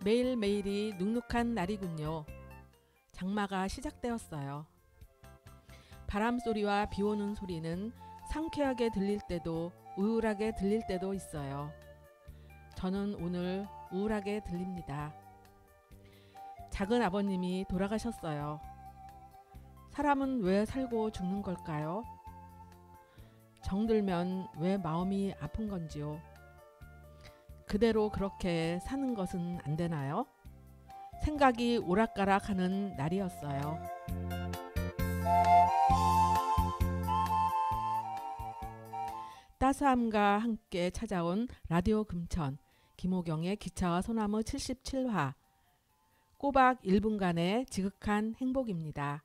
매일매일이 눅눅한 날이군요. 장마가 시작되었어요. 바람소리와 비오는 소리는 상쾌하게 들릴 때도 우울하게 들릴 때도 있어요. 저는 오늘 우울하게 들립니다. 작은 아버님이 돌아가셨어요. 사람은 왜 살고 죽는 걸까요? 정들면 왜 마음이 아픈 건지요? 그대로 그렇게 사는 것은 안 되나요? 생각이 오락가락하는 날이었어요. 따스함과 함께 찾아온 라디오 금천 김호경의 기차와 소나무 77화 꼬박 1분간의 지극한 행복입니다.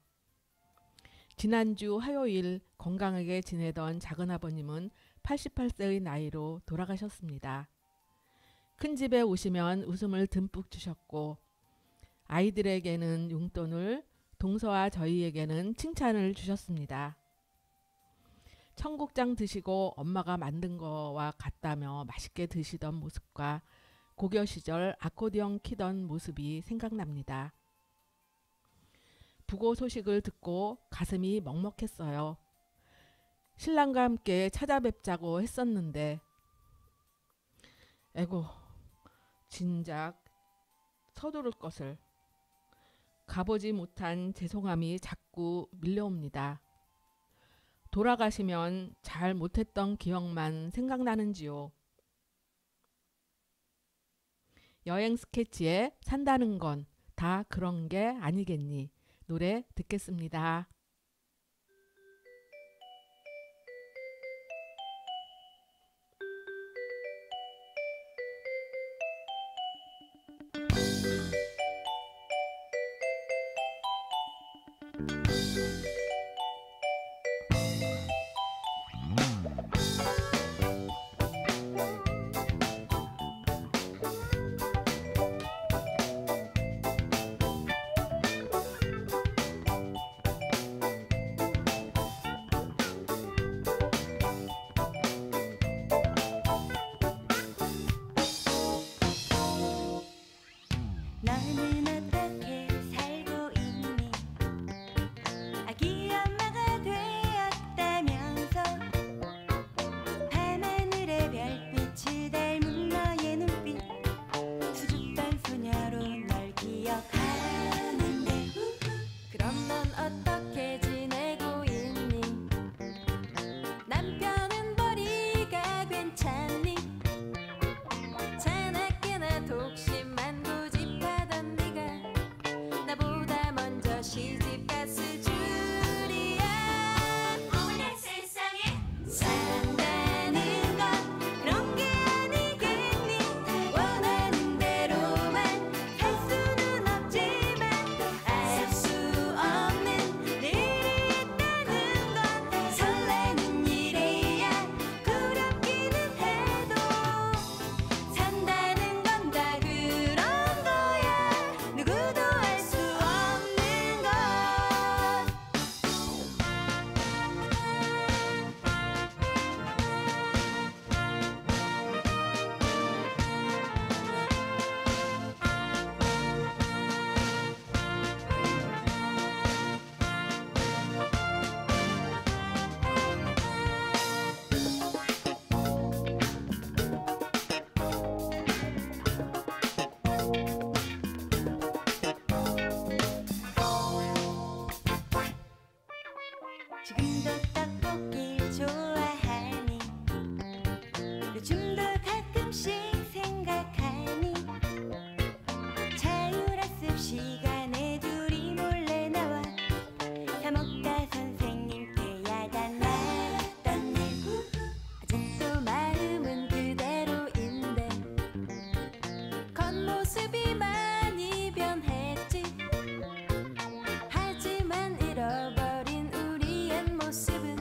지난주 화요일 건강하게 지내던 작은아버님은 88세의 나이로 돌아가셨습니다. 큰 집에 오시면 웃음을 듬뿍 주셨고 아이들에게는 용돈을, 동서와 저희에게는 칭찬을 주셨습니다. 청국장 드시고 엄마가 만든 거와 같다며 맛있게 드시던 모습과 고교 시절 아코디언 키던 모습이 생각납니다. 부고 소식을 듣고 가슴이 먹먹했어요. 신랑과 함께 찾아뵙자고 했었는데 에고 진작 서두를 것을 가보지 못한 죄송함이 자꾸 밀려옵니다. 돌아가시면 잘 못했던 기억만 생각나는지요. 여행 스케치에 산다는 건 다 그런 게 아니겠니? 노래 듣겠습니다. 너는 어떻게 살고 있니? 아기 엄마가 되었다면서 밤하늘의 별빛을 닮은 너의 눈빛 수줍던 소녀로 널 기억하는데 그럼 넌 어떻게 지내고 있니? 남편은 벌이가 괜찮니? 자나깨나 독심만 고집하던 네가 나보다 먼저 시집갔을 줄이야. 오늘 세상에 산다는 건 그런 게 아니겠니? 원하는 대로만 살 수는 없지만 알 수 없는 일이 있다는 건 설레는 일이야. 두렵기는 해도 산다는 건 다 그런 거야. 누구도 알 수 없는 것. 지금도 떡볶이 좋아하니? 요즘도 가끔씩 생각하니? 자율학습 시간에 둘이 몰래 나와 사먹다 선생님께 야단났던 일 아직도 마음은 그대로인데 겉모습이 많이 변했지. 하지만 잃어버린 우리의 모습은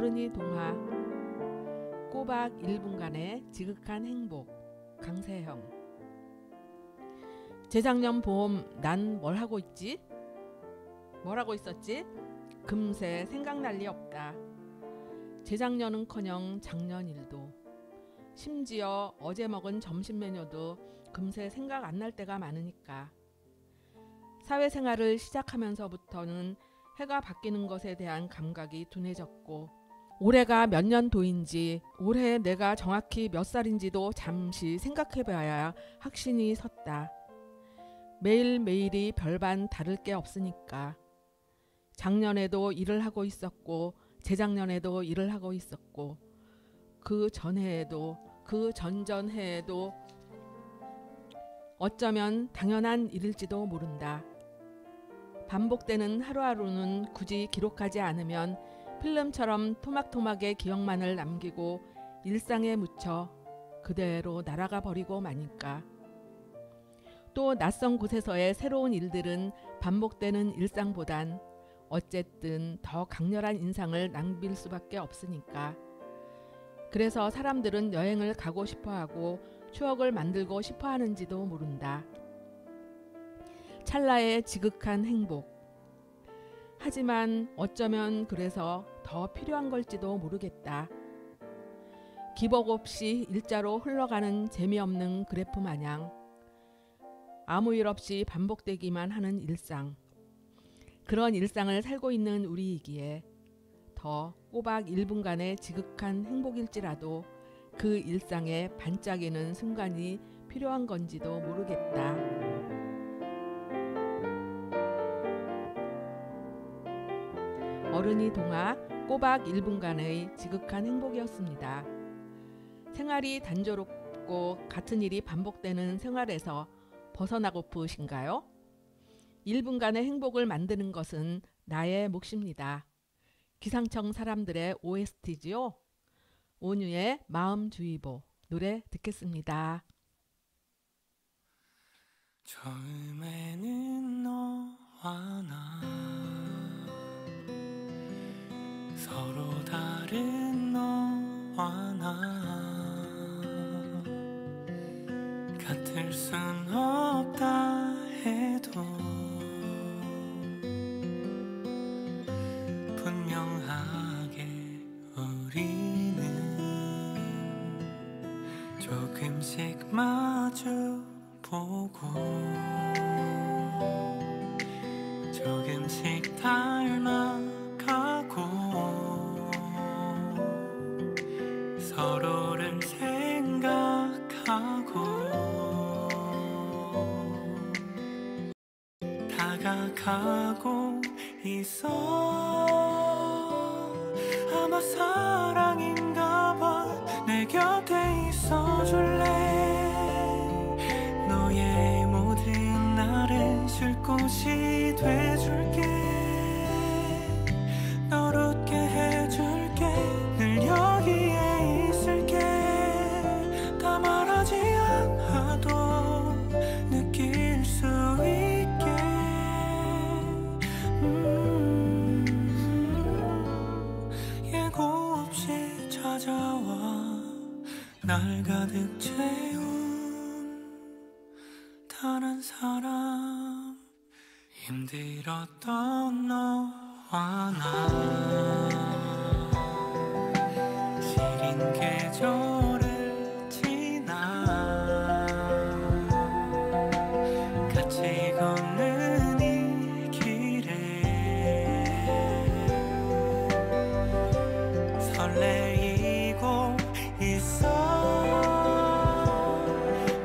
어른이 동화 꼬박 1분간의 지극한 행복 강세형. 재작년 봄 난 뭘 하고 있지? 뭘 하고 있었지? 금세 생각날 리 없다. 재작년은커녕 작년 일도 심지어 어제 먹은 점심 메뉴도 금세 생각 안 날 때가 많으니까. 사회생활을 시작하면서부터는 해가 바뀌는 것에 대한 감각이 둔해졌고 올해가 몇 년도인지 올해 내가 정확히 몇 살인지도 잠시 생각해봐야 확신이 섰다. 매일매일이 별반 다를 게 없으니까. 작년에도 일을 하고 있었고 재작년에도 일을 하고 있었고 그 전해에도 그 전전해에도 어쩌면 당연한 일일지도 모른다. 반복되는 하루하루는 굳이 기록하지 않으면 필름처럼 토막토막의 기억만을 남기고 일상에 묻혀 그대로 날아가 버리고 마니까. 또 낯선 곳에서의 새로운 일들은 반복되는 일상보단 어쨌든 더 강렬한 인상을 남길 수밖에 없으니까. 그래서 사람들은 여행을 가고 싶어하고 추억을 만들고 싶어하는지도 모른다. 찰나의 지극한 행복. 하지만 어쩌면 그래서 더 필요한 걸지도 모르겠다. 기복 없이 일자로 흘러가는 재미없는 그래프 마냥 아무 일 없이 반복되기만 하는 일상. 그런 일상을 살고 있는 우리이기에 더 꼬박 1분간의 지극한 행복일지라도 그 일상에 반짝이는 순간이 필요한 건지도 모르겠다. 어른이 동화 꼬박 1분간의 지극한 행복이었습니다. 생활이 단조롭고 같은 일이 반복되는 생활에서 벗어나고프신가요? 1분간의 행복을 만드는 것은 나의 몫입니다. 기상청 사람들의 OST지요. 온유의 마음주의보 노래 듣겠습니다. 처음에는 너와 나 서로 다른 너와 나 같을 순 없다 해도 분명하게 우리는 조금씩 마주 보고 조금씩 닮아가고 서로를 생각하고 다가가고 있어. 아마 사랑인가 봐. 내 곁에 있어줄래. 너의 모든 나를 쉴 곳이 돼줄게. 널 웃게 해줄게. 늘 여기에 있을게. 다 말하지 않아도 느낄 수 있게. 예고 없이 찾아와 날 가득 채운 단 한 사람. 힘들었던 너와 나 시린 계절을 지나 같이 걷는 이 길에 설레이고 있어.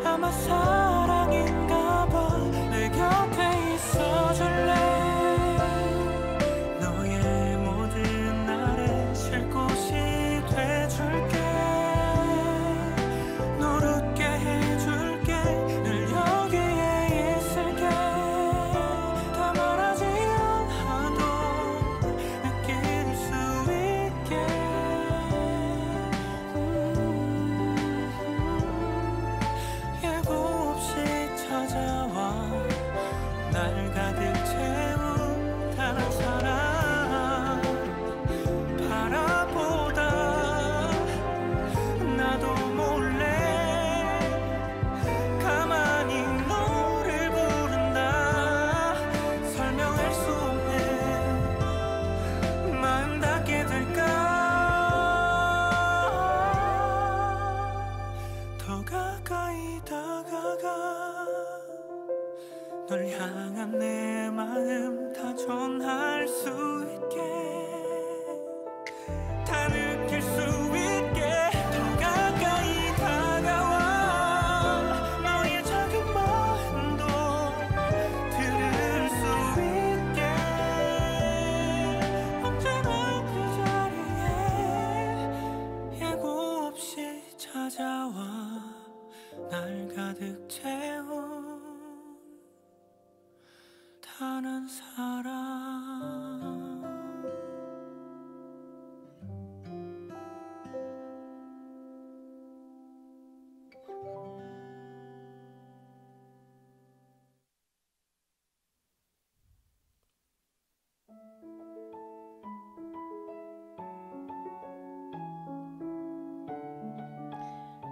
아마 사랑인가 봐. 내 곁에 있어줄래.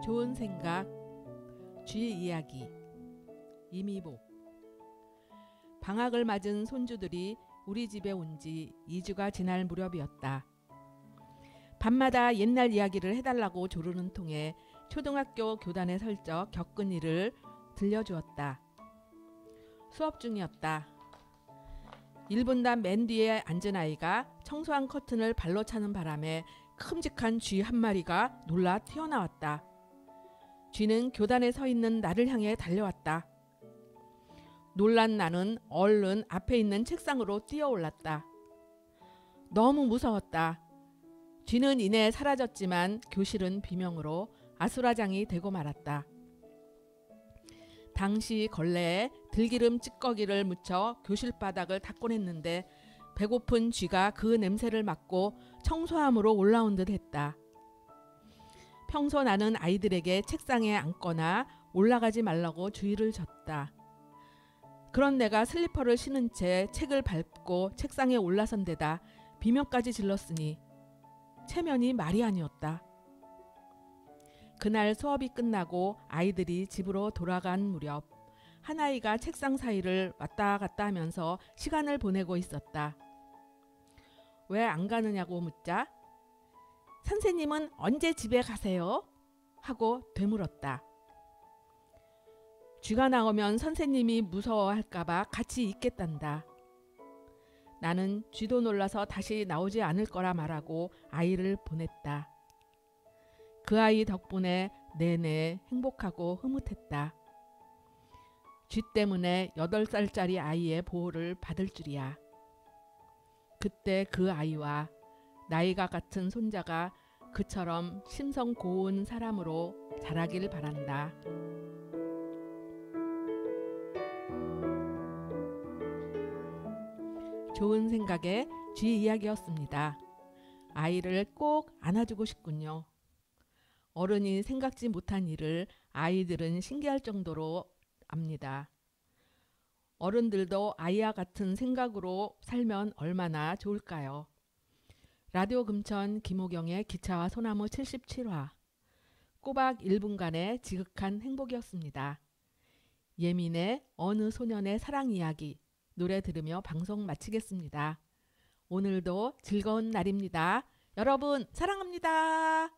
좋은 생각, 쥐 이야기. 이미복. 방학을 맞은 손주들이 우리 집에 온 지 2주가 지날 무렵이었다. 밤마다 옛날 이야기를 해달라고 조르는 통에 초등학교 교단에 설적 겪은 일을 들려주었다. 수업 중이었다. 1분단 맨 뒤에 앉은 아이가 청소한 커튼을 발로 차는 바람에 큼직한 쥐 한 마리가 놀라 튀어나왔다. 쥐는 교단에 서 있는 나를 향해 달려왔다. 놀란 나는 얼른 앞에 있는 책상으로 뛰어올랐다. 너무 무서웠다. 쥐는 이내 사라졌지만 교실은 비명으로 아수라장이 되고 말았다. 당시 걸레에 들기름 찌꺼기를 묻혀 교실 바닥을 닦곤 했는데 배고픈 쥐가 그 냄새를 맡고 청소함으로 올라온 듯 했다. 평소 나는 아이들에게 책상에 앉거나 올라가지 말라고 주의를 줬다. 그런 내가 슬리퍼를 신은 채 책을 밟고 책상에 올라선 데다 비명까지 질렀으니 체면이 말이 아니었다. 그날 수업이 끝나고 아이들이 집으로 돌아간 무렵 한 아이가 책상 사이를 왔다 갔다 하면서 시간을 보내고 있었다. 왜 안 가느냐고 묻자 선생님은 언제 집에 가세요? 하고 되물었다. 쥐가 나오면 선생님이 무서워할까봐 같이 있겠단다. 나는 쥐도 놀라서 다시 나오지 않을 거라 말하고 아이를 보냈다. 그 아이 덕분에 내내 행복하고 흐뭇했다. 쥐 때문에 8살짜리 아이의 보호를 받을 줄이야. 그때 그 아이와 나이가 같은 손자가 그처럼 심성 고운 사람으로 자라길 바란다. 좋은 생각의 쥐 이야기였습니다. 아이를 꼭 안아주고 싶군요. 어른이 생각지 못한 일을 아이들은 신기할 정도로 압니다. 어른들도 아이와 같은 생각으로 살면 얼마나 좋을까요? 라디오 금천 김호경의 기차와 소나무 77화 꼬박 1분간의 지극한 행복이었습니다. 예민의 어느 소년의 사랑 이야기 노래 들으며 방송 마치겠습니다. 오늘도 즐거운 날입니다. 여러분 사랑합니다.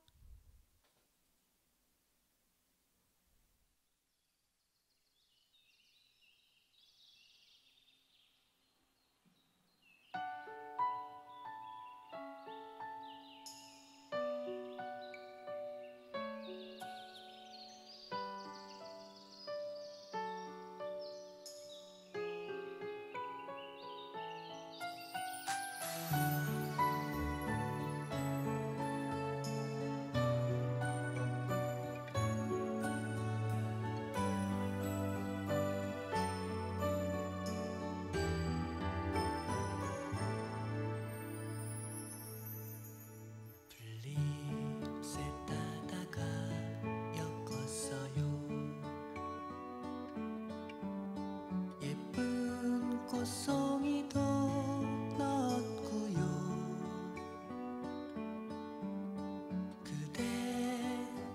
풀잎새 따다가 엮었어요. 예쁜 꽃송이도 넣었고요. 그대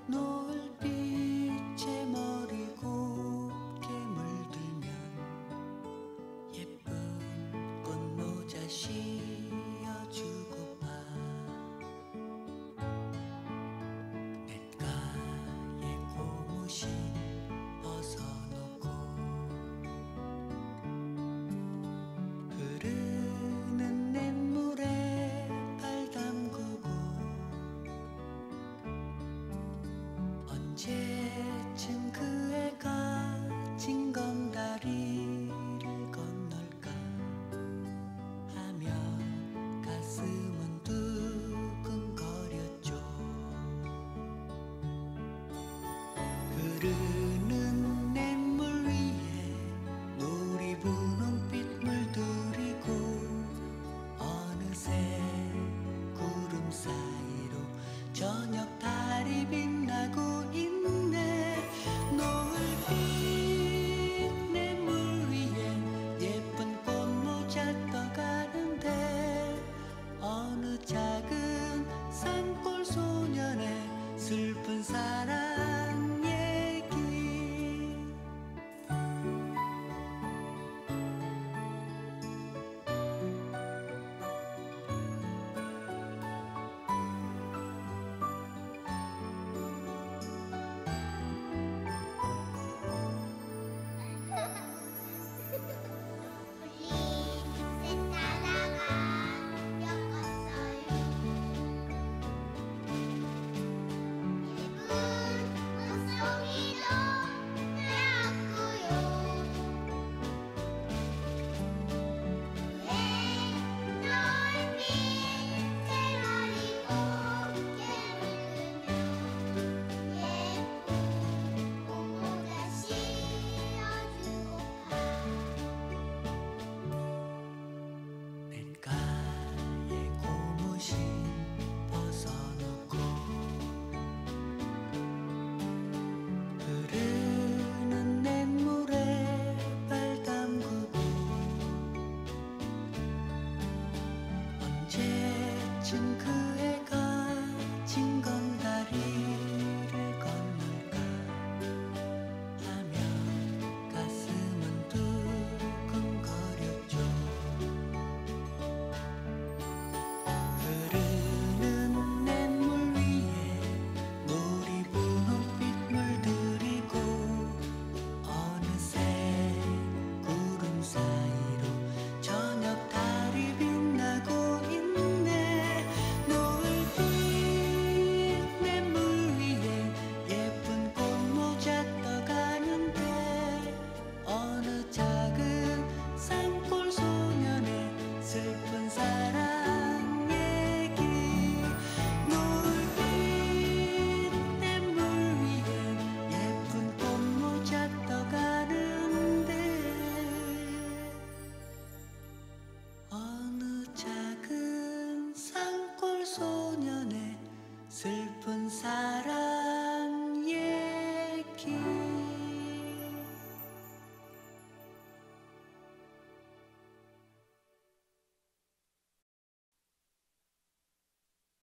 노을빛에 머리 곱게 물들면 예쁜 꽃모자 씌워주고파 냇가에 고무신 벗어놓고 흐르는 냇물에 발 담그고 언제쯤 그 애가 징검다리를 건널까 하며 가슴은 두근거렸죠. 흐르는 냇물 위에 놀이 분홍빛 물들이고 어느새 구름 사이로 저녁 달이 빛나고 있네. 노을빛 냇물 위에 예쁜 꽃모자 떠가는데 어느 작은 산골 소년의 슬픈 사랑 젖은 그